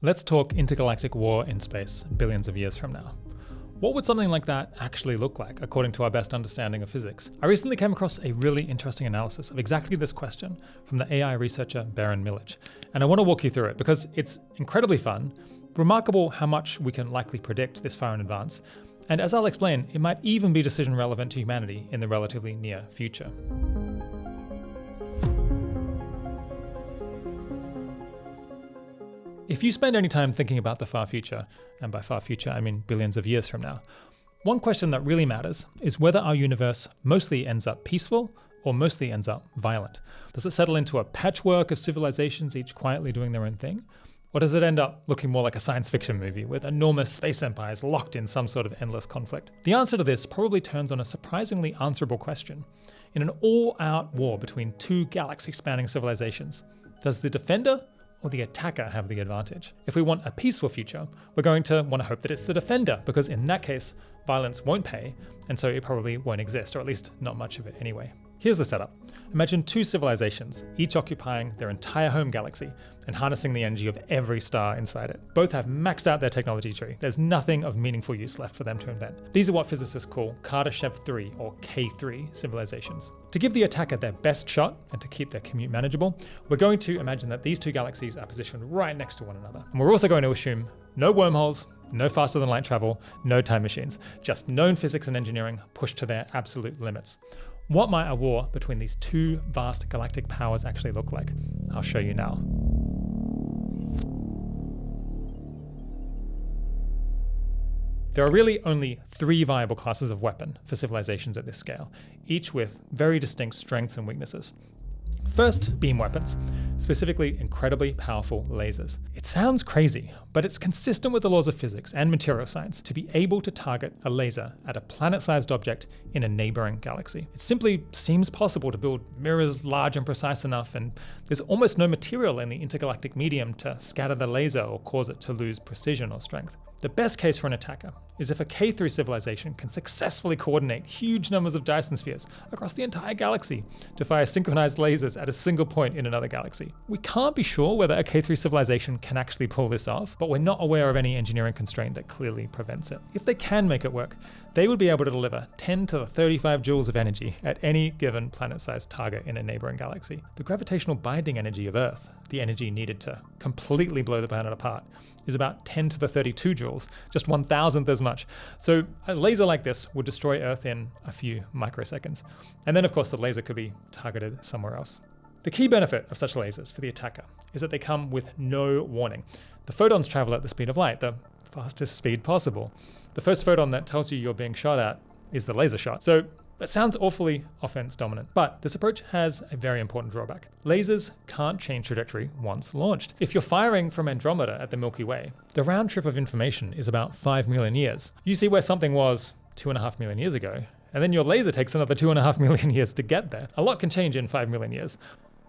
Let's talk intergalactic war in space billions of years from now. What would something like that actually look like, according to our best understanding of physics? I recently came across a really interesting analysis of exactly this question from the AI researcher Beren Millidge, and I want to walk you through it because it's incredibly fun, remarkable how much we can likely predict this far in advance, and as I'll explain, it might even be decision relevant to humanity in the relatively near future. If you spend any time thinking about the far future, and by far future I mean billions of years from now, one question that really matters is whether our universe mostly ends up peaceful or mostly ends up violent. Does it settle into a patchwork of civilizations each quietly doing their own thing? Or does it end up looking more like a science fiction movie with enormous space empires locked in some sort of endless conflict? The answer to this probably turns on a surprisingly answerable question. In an all-out war between two galaxy-spanning civilizations, does the defender or the attacker have the advantage? If we want a peaceful future, we're going to want to hope that it's the defender, because in that case, violence won't pay, and so it probably won't exist, or at least not much of it anyway. Here's the setup. Imagine two civilizations, each occupying their entire home galaxy and harnessing the energy of every star inside it. Both have maxed out their technology tree. There's nothing of meaningful use left for them to invent. These are what physicists call Kardashev 3 or K3 civilizations. To give the attacker their best shot and to keep their commute manageable, we're going to imagine that these two galaxies are positioned right next to one another. And we're also going to assume no wormholes, no faster than light travel, no time machines, just known physics and engineering pushed to their absolute limits. What might a war between these two vast galactic powers actually look like? I'll show you now. There are really only three viable classes of weapon for civilizations at this scale, each with very distinct strengths and weaknesses. First, beam weapons, specifically incredibly powerful lasers. It sounds crazy, but it's consistent with the laws of physics and material science to be able to target a laser at a planet-sized object in a neighboring galaxy. It simply seems possible to build mirrors large and precise enough, and there's almost no material in the intergalactic medium to scatter the laser or cause it to lose precision or strength. The best case for an attacker is if a K3 civilization can successfully coordinate huge numbers of Dyson spheres across the entire galaxy to fire synchronized lasers at a single point in another galaxy. We can't be sure whether a K3 civilization can actually pull this off, but we're not aware of any engineering constraint that clearly prevents it. If they can make it work, they would be able to deliver 10 to the 35 joules of energy at any given planet-sized target in a neighboring galaxy. The gravitational binding energy of Earth, the energy needed to completely blow the planet apart, is about 10 to the 32 joules, just 1,000th as much. So a laser like this would destroy Earth in a few microseconds. And then of course the laser could be targeted somewhere else. The key benefit of such lasers for the attacker is that they come with no warning. The photons travel at the speed of light, the fastest speed possible. The first photon that tells you you're being shot at is the laser shot. So that sounds awfully offense dominant, but this approach has a very important drawback. Lasers can't change trajectory once launched. If you're firing from Andromeda at the Milky Way, the round trip of information is about 5 million years. You see where something was 2.5 million years ago, and then your laser takes another 2.5 million years to get there. A lot can change in 5 million years.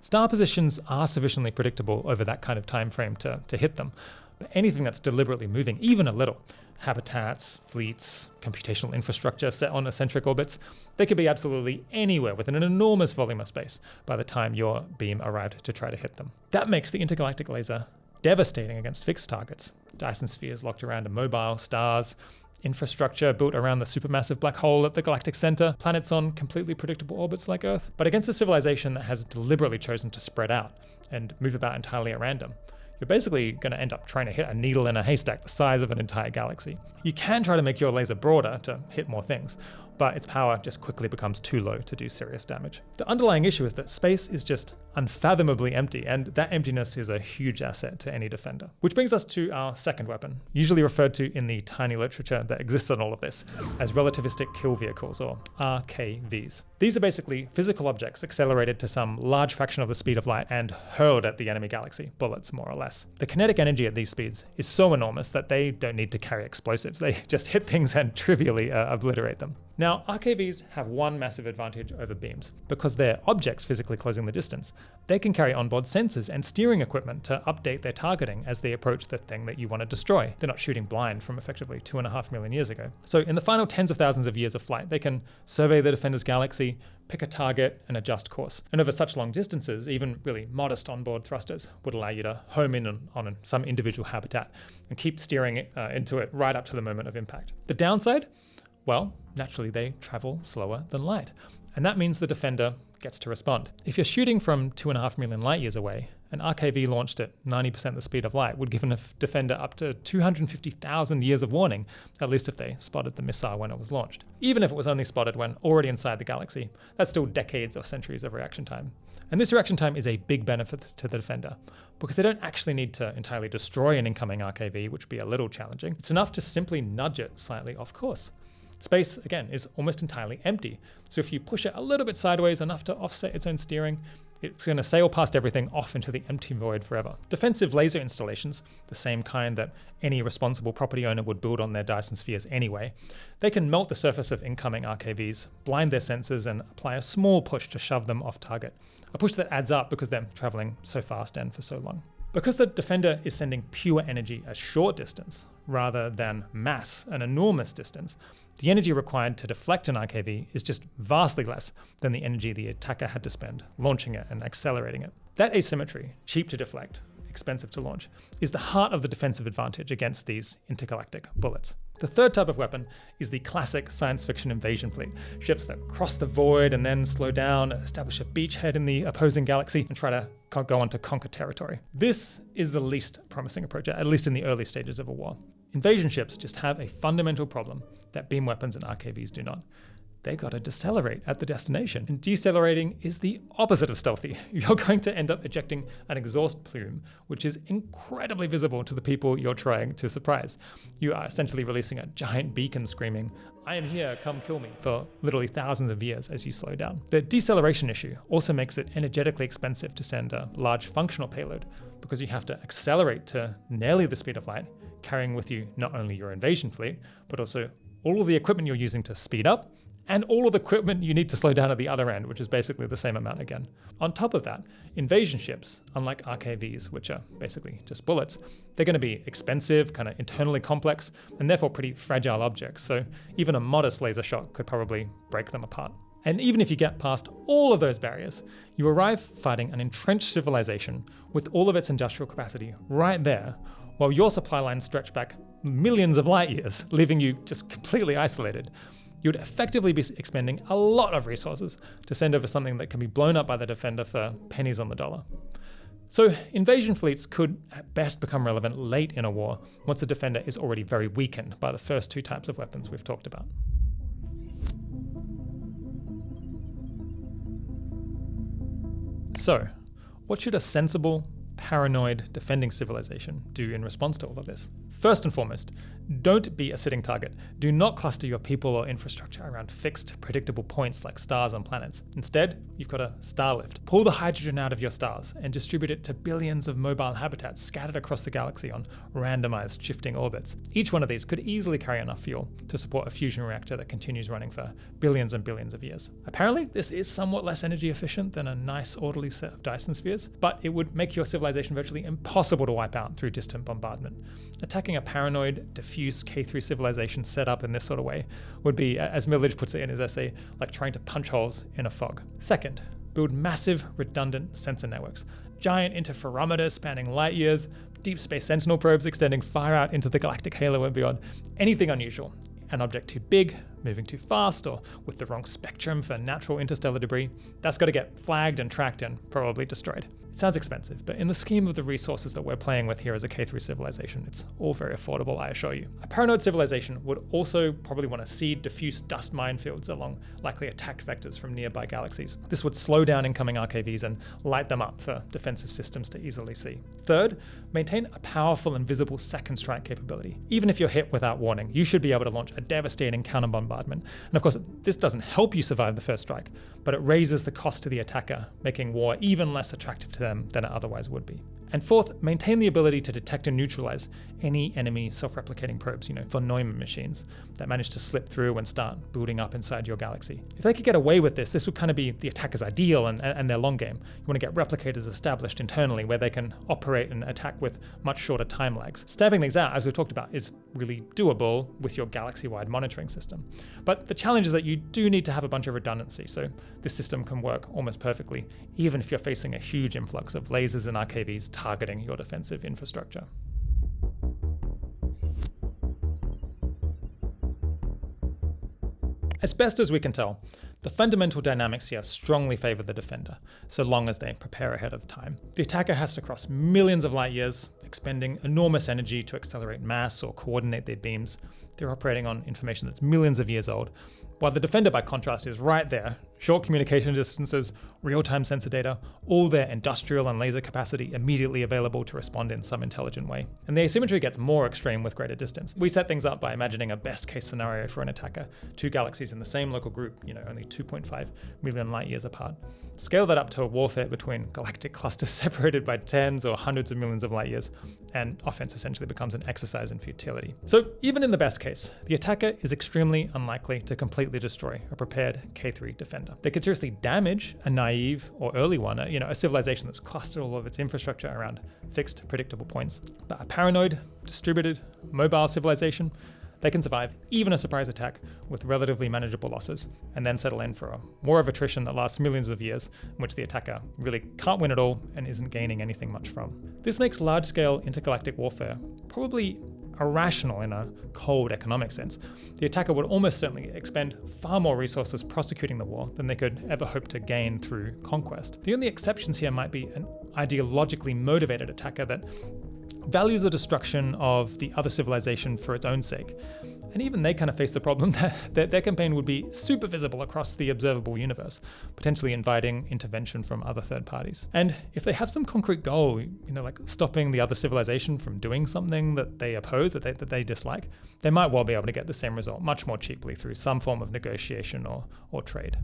Star positions are sufficiently predictable over that kind of time frame to hit them, but anything that's deliberately moving, even a little, habitats, fleets, computational infrastructure set on eccentric orbits, they could be absolutely anywhere within an enormous volume of space by the time your beam arrived to try to hit them. That makes the intergalactic laser devastating against fixed targets. Dyson spheres locked around immobile stars, infrastructure built around the supermassive black hole at the galactic center, planets on completely predictable orbits like Earth. But against a civilization that has deliberately chosen to spread out and move about entirely at random, you're basically going to end up trying to hit a needle in a haystack the size of an entire galaxy. You can try to make your laser broader to hit more things, but its power just quickly becomes too low to do serious damage. The underlying issue is that space is just unfathomably empty, and that emptiness is a huge asset to any defender. Which brings us to our second weapon, usually referred to in the tiny literature that exists on all of this as relativistic kill vehicles, or RKVs. These are basically physical objects accelerated to some large fraction of the speed of light and hurled at the enemy galaxy, bullets more or less. The kinetic energy at these speeds is so enormous that they don't need to carry explosives. They just hit things and trivially obliterate them. Now, Now, RKVs have one massive advantage over beams. Because they're objects physically closing the distance, they can carry onboard sensors and steering equipment to update their targeting as they approach the thing that you want to destroy. They're not shooting blind from effectively 2.5 million years ago. So in the final tens of thousands of years of flight, they can survey the defender's galaxy, pick a target, and adjust course. And over such long distances, even really modest onboard thrusters would allow you to home in on some individual habitat and keep steering into it right up to the moment of impact. The downside? Well, naturally they travel slower than light. And that means the defender gets to respond. If you're shooting from 2.5 million light years away, an RKV launched at 90% the speed of light would give a defender up to 250,000 years of warning, at least if they spotted the missile when it was launched. Even if it was only spotted when already inside the galaxy, that's still decades or centuries of reaction time. And this reaction time is a big benefit to the defender, because they don't actually need to entirely destroy an incoming RKV, which would be a little challenging. It's enough to simply nudge it slightly off course. Space, again, is almost entirely empty. So if you push it a little bit sideways enough to offset its own steering, it's going to sail past everything off into the empty void forever. Defensive laser installations, the same kind that any responsible property owner would build on their Dyson spheres anyway, they can melt the surface of incoming RKVs, blind their sensors, and apply a small push to shove them off target. A push that adds up because they're traveling so fast and for so long. Because the defender is sending pure energy a short distance, rather than mass, an enormous distance, the energy required to deflect an RKV is just vastly less than the energy the attacker had to spend launching it and accelerating it. That asymmetry, cheap to deflect, expensive to launch, is the heart of the defensive advantage against these intergalactic bullets. The third type of weapon is the classic science fiction invasion fleet. Ships that cross the void and then slow down, establish a beachhead in the opposing galaxy, and try to go on to conquer territory. This is the least promising approach, at least in the early stages of a war. Invasion ships just have a fundamental problem that beam weapons and RKVs do not. They gotta decelerate at the destination. And decelerating is the opposite of stealthy. You're going to end up ejecting an exhaust plume, which is incredibly visible to the people you're trying to surprise. You are essentially releasing a giant beacon screaming, "I am here, come kill me," for literally thousands of years as you slow down. The deceleration issue also makes it energetically expensive to send a large functional payload, because you have to accelerate to nearly the speed of light, carrying with you not only your invasion fleet, but also all of the equipment you're using to speed up, and all of the equipment you need to slow down at the other end, which is basically the same amount again. On top of that, invasion ships, unlike RKVs, which are basically just bullets, they're going to be expensive, kind of internally complex, and therefore pretty fragile objects, so even a modest laser shot could probably break them apart. And even if you get past all of those barriers, you arrive fighting an entrenched civilization with all of its industrial capacity right there, while your supply lines stretch back millions of light years, leaving you just completely isolated. You would effectively be expending a lot of resources to send over something that can be blown up by the defender for pennies on the dollar. So invasion fleets could at best become relevant late in a war, once the defender is already very weakened by the first two types of weapons we've talked about. So, what should a sensible, paranoid, defending civilization do in response to all of this? First and foremost, don't be a sitting target. Do not cluster your people or infrastructure around fixed, predictable points like stars and planets. Instead, you've got a star lift. Pull the hydrogen out of your stars and distribute it to billions of mobile habitats scattered across the galaxy on randomized, shifting orbits. Each one of these could easily carry enough fuel to support a fusion reactor that continues running for billions and billions of years. Apparently, this is somewhat less energy efficient than a nice, orderly set of Dyson spheres, but it would make your civilization virtually impossible to wipe out through distant bombardment. Attacking a paranoid, diffuse K3 civilization set up in this sort of way would be, as Millidge puts it in his essay, like trying to punch holes in a fog. Second, build massive, redundant sensor networks. Giant interferometers spanning light years, deep space sentinel probes extending far out into the galactic halo and beyond. Anything unusual. An object too big, moving too fast, or with the wrong spectrum for natural interstellar debris, that's got to get flagged and tracked and probably destroyed. It sounds expensive, but in the scheme of the resources that we're playing with here as a K3 civilization, it's all very affordable, I assure you. A paranoid civilization would also probably want to seed diffuse dust minefields along likely attack vectors from nearby galaxies. This would slow down incoming RKVs and light them up for defensive systems to easily see. Third, maintain a powerful and visible second strike capability. Even if you're hit without warning, you should be able to launch a devastating counter bombardment. And of course, this doesn't help you survive the first strike, but it raises the cost to the attacker, making war even less attractive to them than it otherwise would be. And fourth, maintain the ability to detect and neutralize any enemy self-replicating probes, von Neumann machines that manage to slip through and start building up inside your galaxy. If they could get away with this would kind of be the attacker's ideal and their long game. You want to get replicators established internally where they can operate and attack with much shorter time lags. Stabbing things out, as we've talked about, is really doable with your galaxy-wide monitoring system. But the challenge is that you do need to have a bunch of redundancy, so this system can work almost perfectly, even if you're facing a huge influx of lasers and RKVs targeting your defensive infrastructure. As best as we can tell, the fundamental dynamics here strongly favor the defender, so long as they prepare ahead of time. The attacker has to cross millions of light years, expending enormous energy to accelerate mass or coordinate their beams. They're operating on information that's millions of years old, while the defender, by contrast, is right there. Short communication distances, real-time sensor data, all their industrial and laser capacity immediately available to respond in some intelligent way. And the asymmetry gets more extreme with greater distance. We set things up by imagining a best-case scenario for an attacker, 2 galaxies in the same local group, only 2.5 million light years apart. Scale that up to a warfare between galactic clusters separated by tens or hundreds of millions of light years, and offense essentially becomes an exercise in futility. So even in the best case, the attacker is extremely unlikely to completely destroy a prepared K3 defender. They could seriously damage a naive or early one, a civilization that's clustered all of its infrastructure around fixed, predictable points. But a paranoid, distributed, mobile civilization, they can survive even a surprise attack with relatively manageable losses, and then settle in for a war of attrition that lasts millions of years, in which the attacker really can't win at all and isn't gaining anything much from. This makes large-scale intergalactic warfare probably irrational in a cold economic sense. The attacker would almost certainly expend far more resources prosecuting the war than they could ever hope to gain through conquest. The only exceptions here might be an ideologically motivated attacker that values the destruction of the other civilization for its own sake. And even they kind of face the problem that their campaign would be super visible across the observable universe, potentially inviting intervention from other third parties. And if they have some concrete goal, like stopping the other civilization from doing something that they oppose, that they dislike, they might well be able to get the same result much more cheaply through some form of negotiation or trade.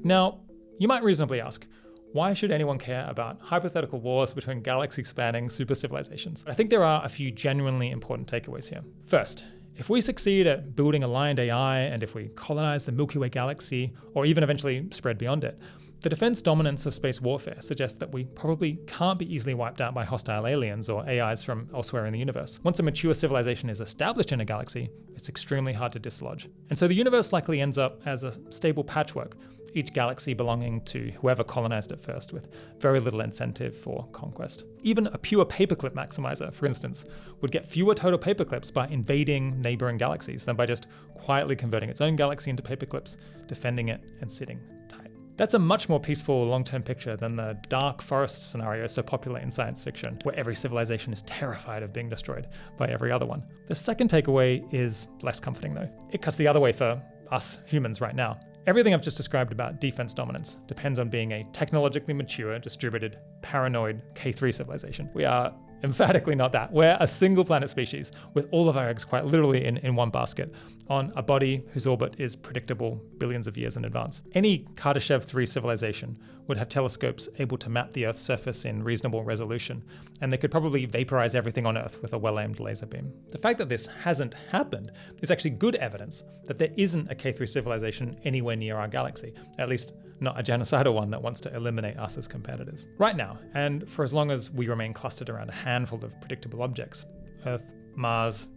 Now, you might reasonably ask, why should anyone care about hypothetical wars between galaxy-spanning super civilizations? I think there are a few genuinely important takeaways here. First, if we succeed at building aligned AI, and if we colonize the Milky Way galaxy, or even eventually spread beyond it, the defense dominance of space warfare suggests that we probably can't be easily wiped out by hostile aliens or AIs from elsewhere in the universe. Once a mature civilization is established in a galaxy, it's extremely hard to dislodge. And so the universe likely ends up as a stable patchwork, each galaxy belonging to whoever colonized it first, with very little incentive for conquest. Even a pure paperclip maximizer, for instance, would get fewer total paperclips by invading neighboring galaxies than by just quietly converting its own galaxy into paperclips, defending it, and sitting tight. That's a much more peaceful long-term picture than the dark forest scenario so popular in science fiction, where every civilization is terrified of being destroyed by every other one. The second takeaway is less comforting though. It cuts the other way for us humans right now. Everything I've just described about defense dominance depends on being a technologically mature, distributed, paranoid K3 civilization. We are emphatically not that. We're a single planet species with all of our eggs quite literally in one basket on a body whose orbit is predictable billions of years in advance. Any Kardashev 3 civilization would have telescopes able to map the Earth's surface in reasonable resolution, and they could probably vaporize everything on Earth with a well-aimed laser beam. The fact that this hasn't happened is actually good evidence that there isn't a K3 civilization anywhere near our galaxy, at least not a genocidal one that wants to eliminate us as competitors. Right now, and for as long as we remain clustered around a handful of predictable objects, Earth, Mars,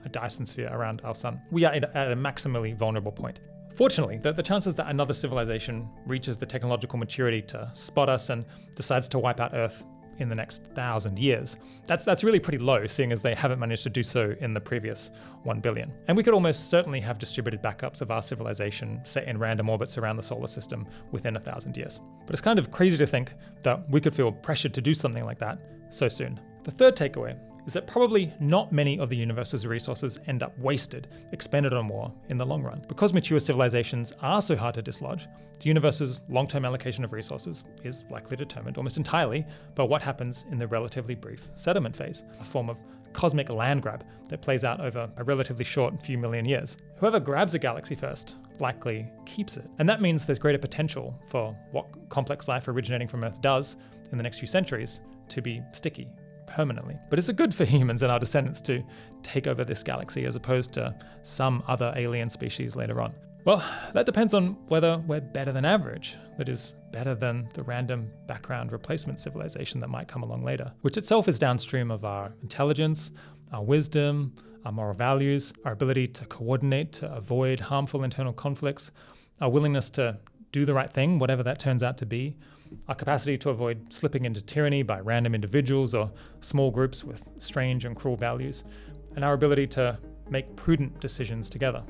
a Dyson sphere around our sun, we are at a maximally vulnerable point. Fortunately, the chances that another civilization reaches the technological maturity to spot us and decides to wipe out Earth in the next 1,000 years, that's really pretty low, seeing as they haven't managed to do so in the previous 1 billion. And we could almost certainly have distributed backups of our civilization set in random orbits around the solar system within 1,000 years. But it's kind of crazy to think that we could feel pressured to do something like that so soon. The third takeaway is that probably not many of the universe's resources end up wasted, expended on war in the long run. Because mature civilizations are so hard to dislodge, the universe's long-term allocation of resources is likely determined almost entirely by what happens in the relatively brief settlement phase, a form of cosmic land grab that plays out over a relatively short few million years. Whoever grabs a galaxy first likely keeps it. And that means there's greater potential for what complex life originating from Earth does in the next few centuries to be sticky permanently. But is it good for humans and our descendants to take over this galaxy as opposed to some other alien species later on? Well, that depends on whether we're better than average, that is, better than the random background replacement civilization that might come along later, which itself is downstream of our intelligence, our wisdom, our moral values, our ability to coordinate to avoid harmful internal conflicts, our willingness to do the right thing, whatever that turns out to be, our capacity to avoid slipping into tyranny by random individuals or small groups with strange and cruel values, and our ability to make prudent decisions together.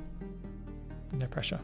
No pressure.